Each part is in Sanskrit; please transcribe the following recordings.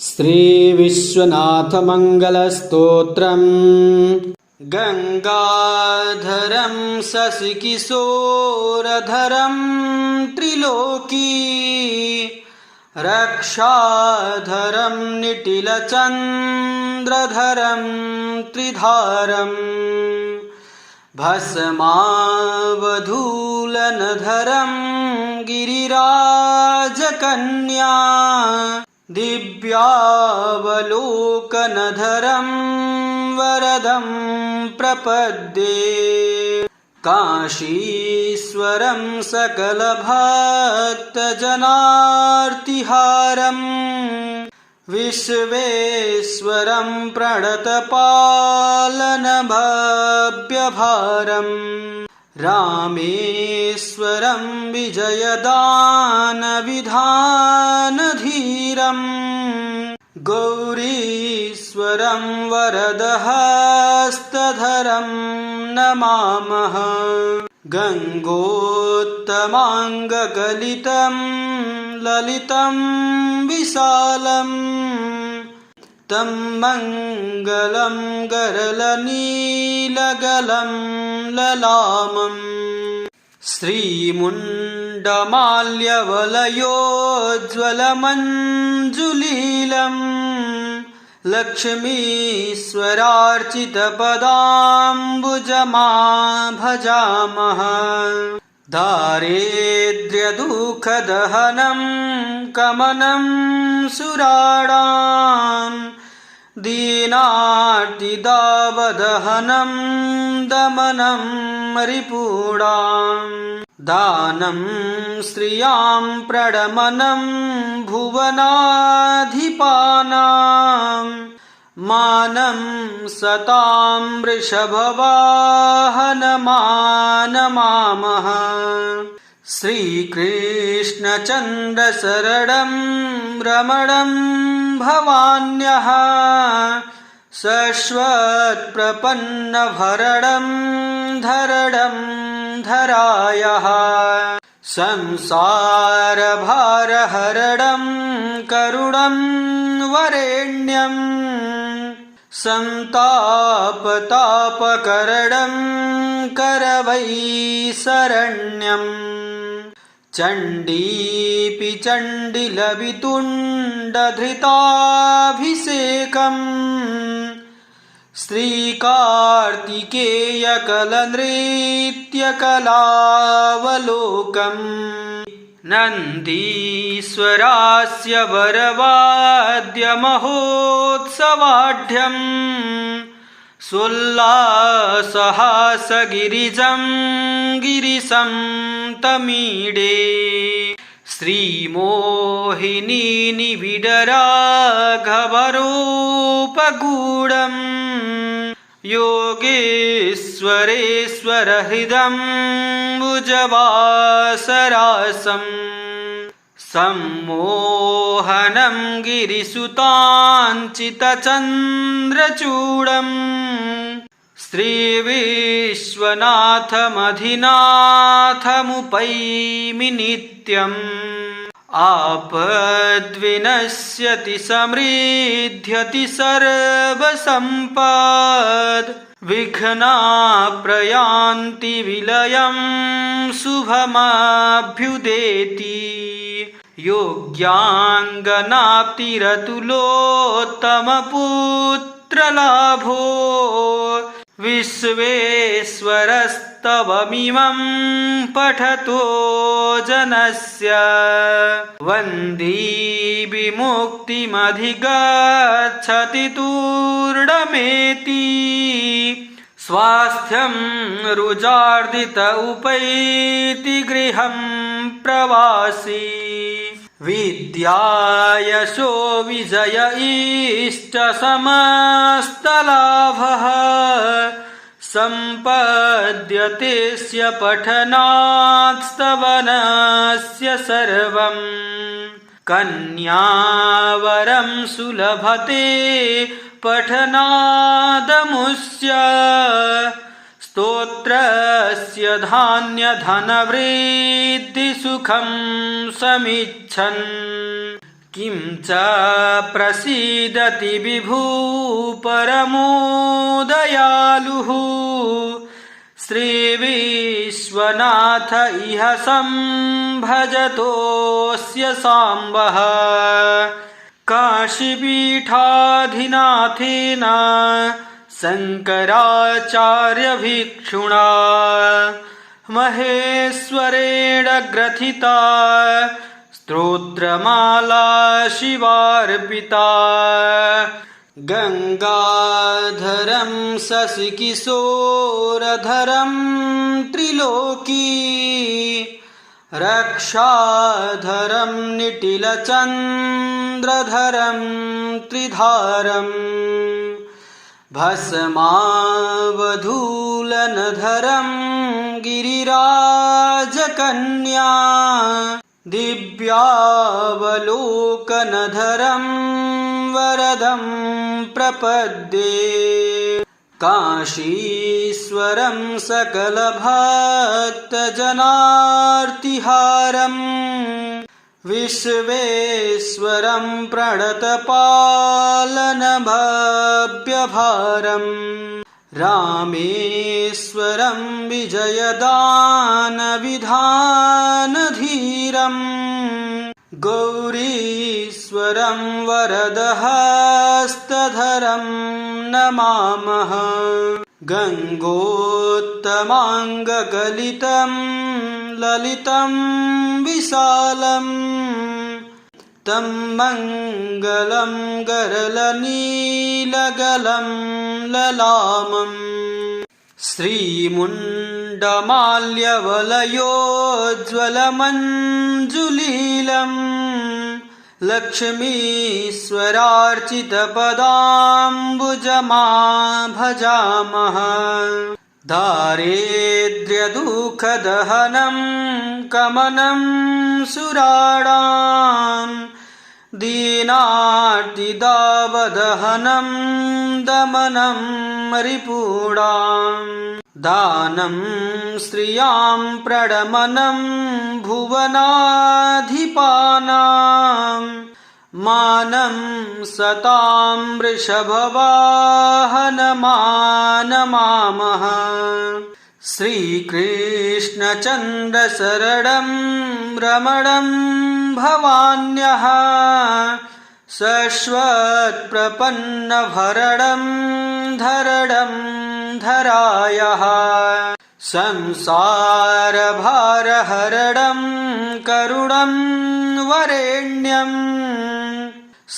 श्रीविश्वनाथमङ्गलस्तोत्रम् गंगाधरं शशिकिशोरधरं त्रिलोकी रक्षाधरं निटिलचन्द्रधरं त्रिधारम् भस्मावधूलनधरं गिरिराजकन्या दिव्यावलोकनधरं वरदं प्रपद्ये काशीश्वरं सकलभक्तजनार्तिहारं विश्वेश्वरं प्रणतपालनभव्यभारम् रामेश्वरं विजयदानविधानधीरम् गौरीश्वरं वरदहस्तधरं नमामः गङ्गोत्तमाङ्गकलितं ललितं विशालम् तं मङ्गलं गरलनीलगलं ललामम् श्रीमुण्डमाल्यवलयोज्ज्वलमञ्जुलीलं लक्ष्मीश्वरार्चितपदाम्बुजमा दारिद्र्यदुःखदहनं कमनं सुराणां दीनार्तिदावदहनं दमनं रिपूणां दानं श्रियां प्रणमनं भुवनाधिपानां मानं सतां वृषभवाहनमानमामः श्रीकृष्णचन्द्रशरणं रमणं भवान्यः शश्वत्प्रपन्नभरणं धरणं धरायः संसारभारहरणं करुणं वरेण्यं संतापतापकरणं करवैशरण्यम् चण्डीपि चण्डिलवितुण्डधृताभिषेकम् श्रीकार्तिकेयकलनृत्यकलावलोकम् नन्दीश्वरास्य वरवाद्यमहोत्सवाढ्यम् सोल्लासहासगिरिजं गिरिशं तमीडे श्रीमोहिनी निबिडराघवरूपगूढं योगेश्वरेश्वरहृदं भुजवासरासम् सम्मोहनं गिरिसुताञ्चितचन्द्रचूडम् श्रीविश्वनाथमधिनाथमुपैमि नित्यम् आपद्विनश्यति समृद्ध्यति सर्वसम्पद् विघ्नाप्रयान्ति विलयं शुभमभ्युदेति योग्याङ्गनाप्तिरतुलोत्तमपुत्रलाभो विश्वेश्वरस्तवमिमं पठतो जनस्य वन्दी विमुक्तिमधिगच्छति तूर्णमेति स्वास्थ्यं रुजार्दित उपैति गृहं प्रवासी विद्यायशो विजय इष्टसमस्तलाभः सम्पद्यतेऽस्य पठनात् स्तवनस्य सर्वम् कन्यावरं सुलभते पठनादमुष्य स्तोत्रस्य धान्यधनवृद्धिसुखं समिच्छन् किं च प्रसीदति विभू परमो दयालुः श्रीविश्वनाथ इह संभजतोऽस्य साम्बः काशीपीठाधिनाथेन शङ्कराचार्यभिक्षुणा महेश्वरेण ग्रथिता स्तोत्रमाला शिवार्पिता गंगाधरं शशिकिशोरधरं त्रिलोकी रक्षाधरं निटिलचन्द्रधरं त्रिधारम् भस्मावधूलनधरं गिरिराजकन्या दिव्यावलोकनधरं वरदं प्रपद्ये काशीश्वरं सकलभक्तजनार्तिहारं विश्वेश्वरं प्रणतपालनभव्यभारं रामेश्वरं विजयदानविधानधीरं गौरीश्वरं वरदहस्तधरं नमामः गङ्गोत्तमाङ्गकलितं ललितं विशालं तं मङ्गलं गरलनीलगलं ललामम् श्रीमुण्डमाल्यवलयोज्ज्वलमञ्जुलीलं लक्ष्मीश्वरार्चितपदाम्बुजमा भजामः दारिद्र्यदुःखदहनं कमनं सुराणां दीनार्तिदावदहनं दमनं रिपूणां दानं श्रियां प्रणमनं भुवनाधिपानां मानं सतां वृषभवाहनमानमामः श्रीकृष्णचन्द्रशरणं रमणं भवान्यः शश्वत्प्रपन्नभरणं धरणं धरायः संसारभारहरणं करुणं वरेण्यं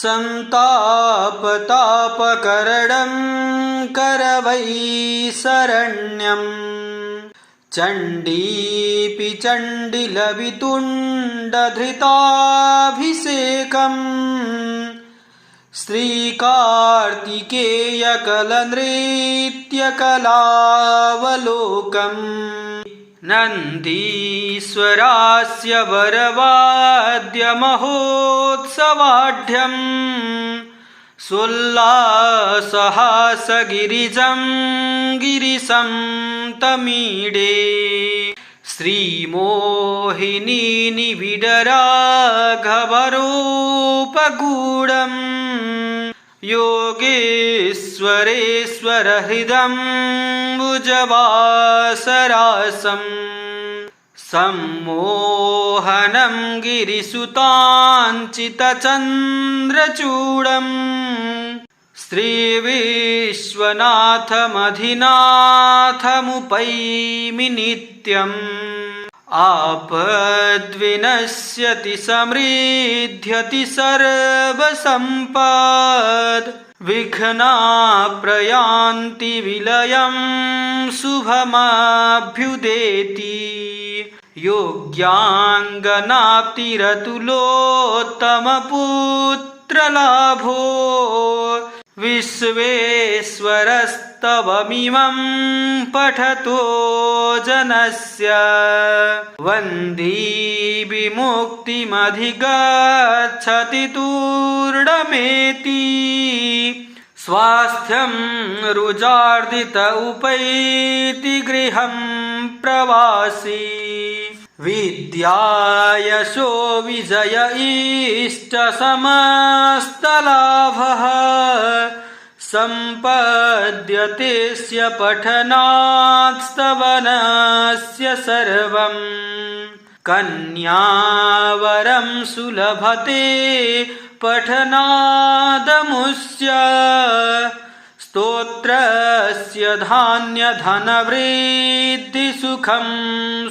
संतापतापकरणं करवैशरण्यम् चण्डीपि चण्डिलवितुण्डधृताभिषेकम् श्रीकार्तिकेयकलनृत्यकलावलोकम् नन्दीश्वरास्य वरवाद्यमहोत्सवाढ्यम् सोल्लासहासगिरिजं गिरिशं तमीडे श्रीमोहिनीनिबिडराघवरूपगूढं योगेश्वरेश्वरहृदं भुजवासरासम् सम्मोहनं गिरिसुताञ्चितचन्द्रचूडं श्रीविश्वनाथमधिनाथमुपैमि नित्यम् आपद्विनश्यति समृद्ध्यति सर्वसम्पद् विघ्नाप्रयान्ति विलयं शुभमभ्युदेति योग्याङ्गनाप्तिरतुलोत्तमपुत्रलाभो विश्वेश्वरस्तवमिमं पठतो जनस्य वन्दी विमुक्तिमधिगच्छति तूर्णमेति स्वास्थ्यं रुजार्दित उपैति गृहं प्रवासी विद्यायशो विजय इष्टसमस्तलाभः सम्पद्यतेऽस्य पठनात् स्तवनस्य सर्वम् कन्यावरं सुलभते पठनादमुष्य स्तोत्रस्य धान्यधनवृद्धिसुखं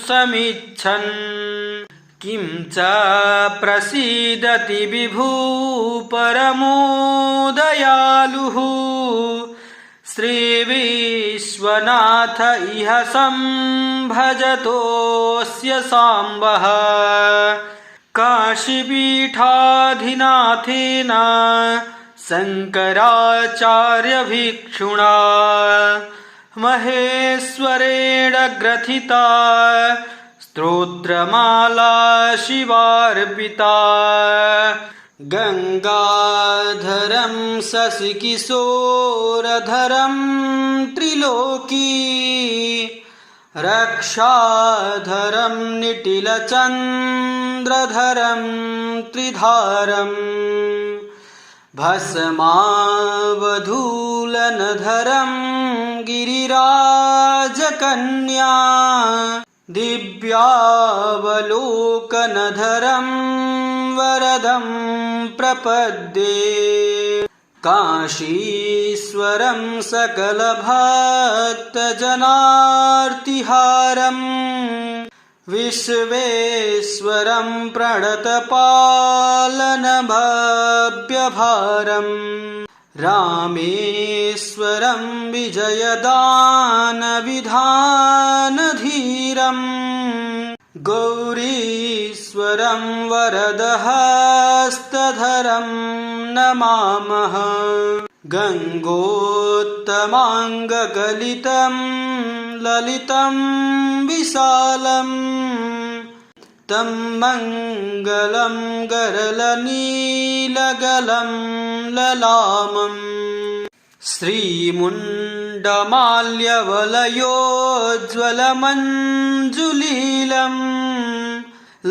समिच्छन् किं च प्रसीदति विभू परमो दयालुः श्रीविश्वनाथ इह संभजतोऽस्य साम्बः काशीपीठाधिनाथेन शङ्कराचार्यभिक्षुणा महेश्वरेण ग्रथिता स्तोत्रमाला शिवार्पिता गंगाधरं शशिकिशोरधरं त्रिलोकी रक्षाधरं निटिलचन्द्रधरं त्रिधारम् भस्मावधूलनधरं गिरिराजकन्या दिव्यावलोकनधरं वरदं प्रपद्ये काशीश्वरं सकलभक्तजनार्तिहारं विश्वेश्वरं प्रणतपालनभव्यभारम् रामेश्वरं विजयदानविधानधीरम् गौरीश्वरं वरदहस्तधरं नमामः गङ्गोत्तमाङ्गगलितं ललितं विशालम् तं मङ्गलं गरलनीलगलं ललामम् श्रीमुण्डमाल्यवलयोज्ज्वलमञ्जुलीलं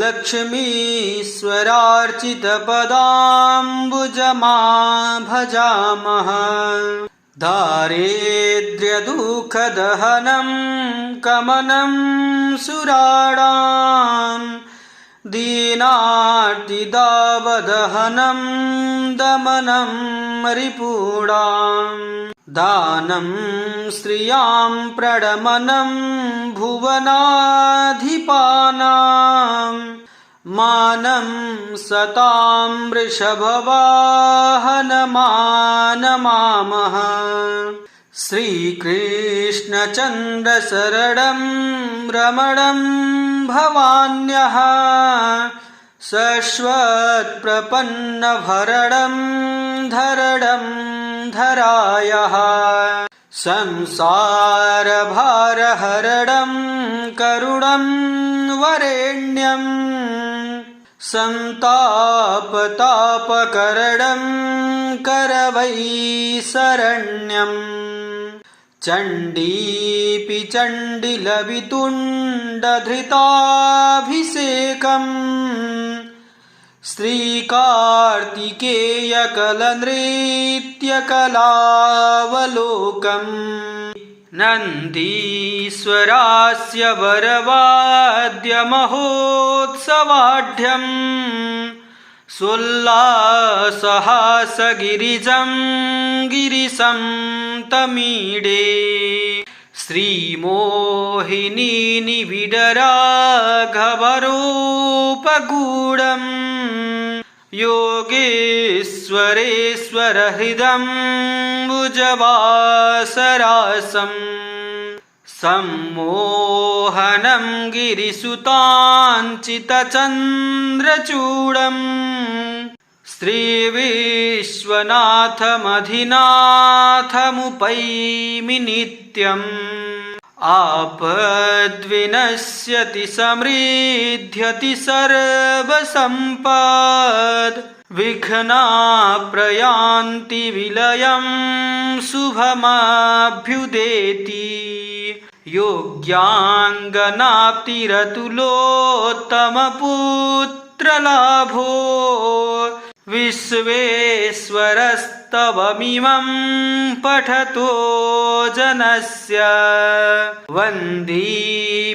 लक्ष्मीश्वरार्चितपदाम्बुजमा भजामः दारिद्र्यदुःखदहनं कमनं सुराणां दीनार्तिदावदहनं दमनं रिपूणां दानं श्रियां प्रणमनं भुवनाधिपानां मानं सतां वृषभवाहनमानमामः श्रीकृष्णचन्द्रशरणं रमणं भवान्यः शश्वत्प्रपन्नभरणं धरणं धरायः संसारभारहरणं करुणं वरेण्यं संतापतापकरणं करवैशरण्यम् चण्डीपि चण्डिलवितुण्डधृताभिषेकम् श्रीकार्तिकेयकलनृत्यकलावलोकम् नन्दीश्वरास्य वरवाद्यमहोत्सवाढ्यम् सोल्लासहासगिरिजं गिरिशं तमीडे श्रीमोहिनी निबिडराघवरूपगूढं योगेश्वरेश्वरहृदं भुजवासरासम् सम्मोहनं गिरिसुताञ्चितचन्द्रचूडं श्रीविश्वनाथमधिनाथमुपैमि नित्यम् आपद्विनश्यति समृद्ध्यति सर्वसम्पद् विघ्नाप्रयान्ति विलयं शुभमभ्युदेति योग्याङ्गनाप्तिरतुलोत्तमपुत्रलाभो विश्वेश्वरस्तवमिमं पठतो जनस्य वन्दी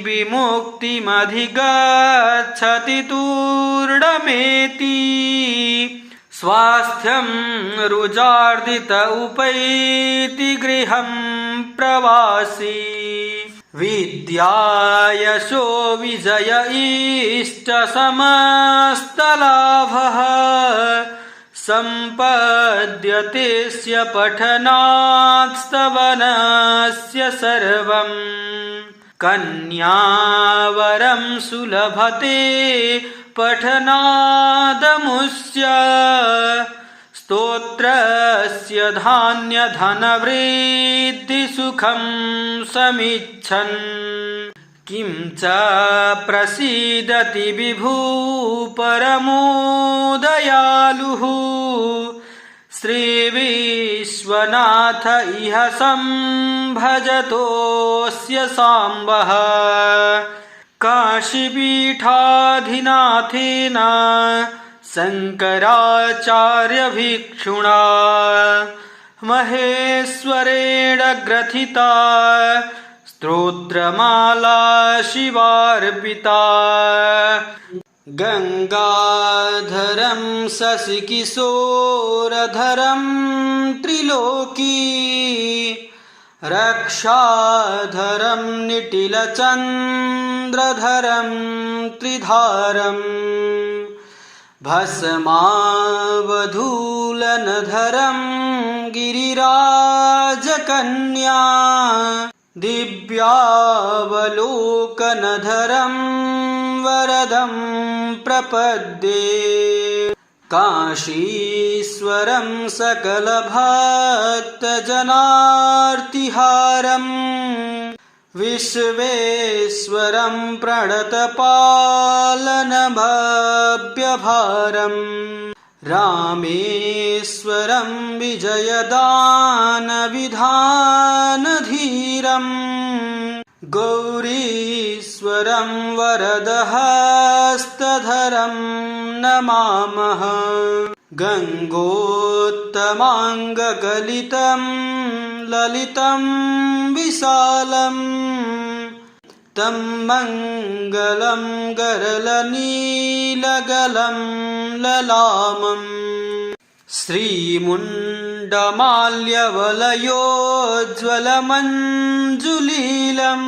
विमुक्तिमधिगच्छति तूर्णमेति स्वास्थ्यं रुजार्दित उपैति गृहं प्रवासी विद्या यशो विजय इष्टसमस्तलाभः सम्पद्यतेऽस्य पठनात् स्तवनस्य सर्वम् कन्यावरं सुलभते पठनादमुष्य स्तोत्रस्य धान्यधनवृद्धिसुखं समिच्छन् किं च प्रसीदति विभू परमो दयालुः श्रीविश्वनाथ इह संभजतोऽस्य साम्बः काशीपीठाधिनाथेन शङ्कराचार्यभिक्षुणा महेश्वरेण ग्रथिता स्तोत्रमाला शिवार्पिता गंगाधरं शशिकिशोरधरं त्रिलोकी रक्षाधरं निटिलचन्द्रधरं त्रिधारम् भस्मावधूलनधरं गिरिराजकन्या दिव्यावलोकनधरं वरदं प्रपद्ये काशीश्वरं सकलभक्तजनार्तिहारं विश्वेश्वरं प्रणतपालनभव्यभारम् रामेश्वरं विजयदानविधानधीरम् गौरीश्वरं वरदहस्तधरं नमामः गङ्गोत्तमाङ्गगलितं ललितं विशालम् तं मङ्गलं गरलनीलगलं ललामम् श्रीमुण्डमाल्यवलयोज्ज्वलमञ्जुलीलम्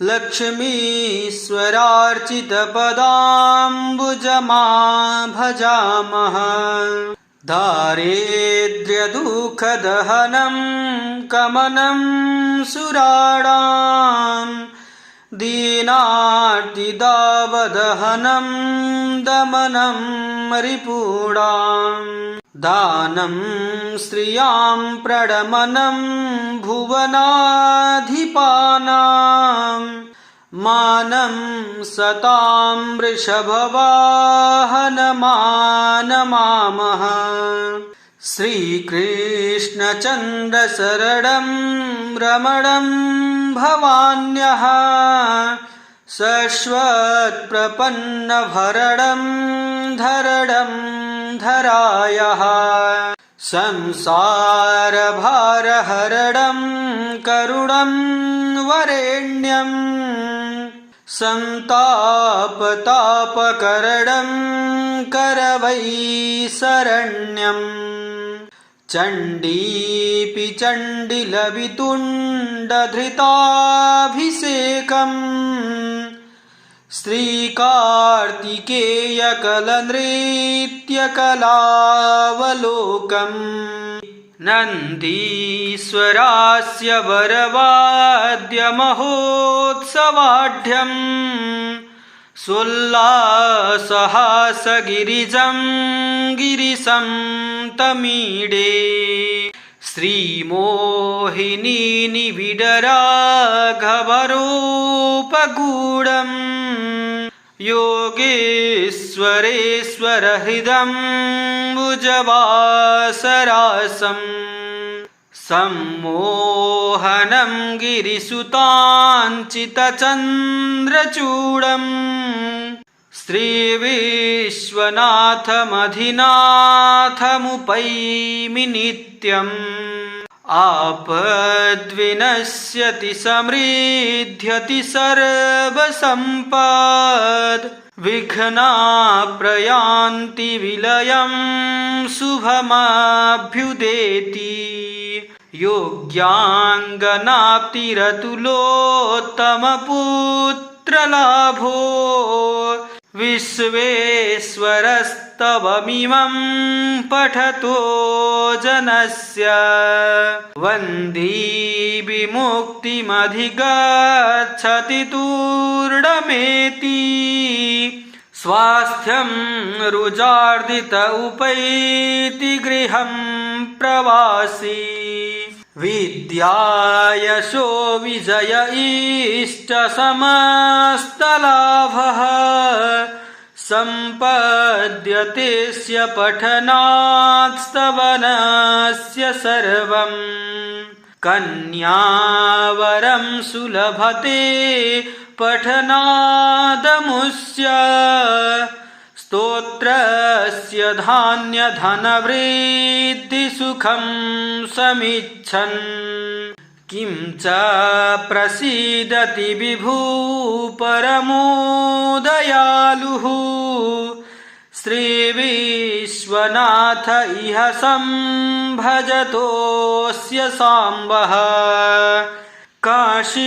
लक्ष्मीश्वरार्चितपदाम्बुजमा भजामः दारिद्र्यदुःखदहनं कमनं सुराणां दीनार्तिदावदहनं दमनं रिपूणां दानं श्रियां प्रणमनं भुवनाधिपानां मानं सतां वृषभवाहनमानमामः श्रीकृष्णचन्द्रशरणं रमणं भवान्यः शश्वत्प्रपन्नभरणं धरणं धरायः संसारभारहरणं करुणं वरेण्यं सन्तापतापकरणं करवैशरण्यं चण्डीपि चण्डिलवितुण्डधृताभिषेकम् श्रीकार्तिकेयकलनृत्यकलावलोकम् नन्दीश्वरास्य वरवाद्यमहोत्सवाढ्यम् सोल्लासहासगिरिजं गिरिशं तमीडे श्रीमोहिनी निबिडराघवरूपगूढम् योगेश्वरेश्वरहृदं भुजवासरासम् सम्मोहनं गिरिसुताञ्चितचन्द्रचूडम् श्रीविश्वनाथमधिनाथमुपैमि नित्यम् आपद्विनश्यति समृद्ध्यति सर्वसम्पद् विघ्नाः विलयं शुभमभ्युदेति योग्याङ्गनाप्तिरतुलोत्तमपुत्रलाभो विश्वेश्वरस्तवमिमं पठतो जनस्य वन्दी विमुक्तिमधिगच्छति तूर्णमेति स्वास्थ्यं रुजार्दित उपैति गृहं प्रवासी विद्यायशो विजय इष्टसमस्तलाभः सम्पद्यतेऽस्य पठनात् स्तवनस्य सर्वम् कन्यावरं सुलभते पठनादमुष्य स्तोत्रस्य धान्यधनवृद्धिसुखं समिच्छन् किं च प्रसीदति विभू परमो दयालुः श्रीविश्वनाथ इह संभजतोऽस्य साम्बः काशीपीठाधिनाथेन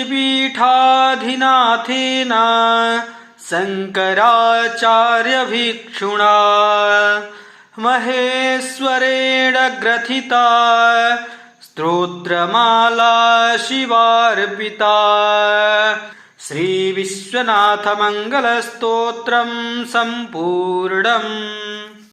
शङ्कराचार्यभिक्षुणा महेश्वरेण ग्रथिता स्तोत्रमाला शिवार्पिता श्रीविश्वनाथमङ्गलस्तोत्रं सम्पूर्णम्।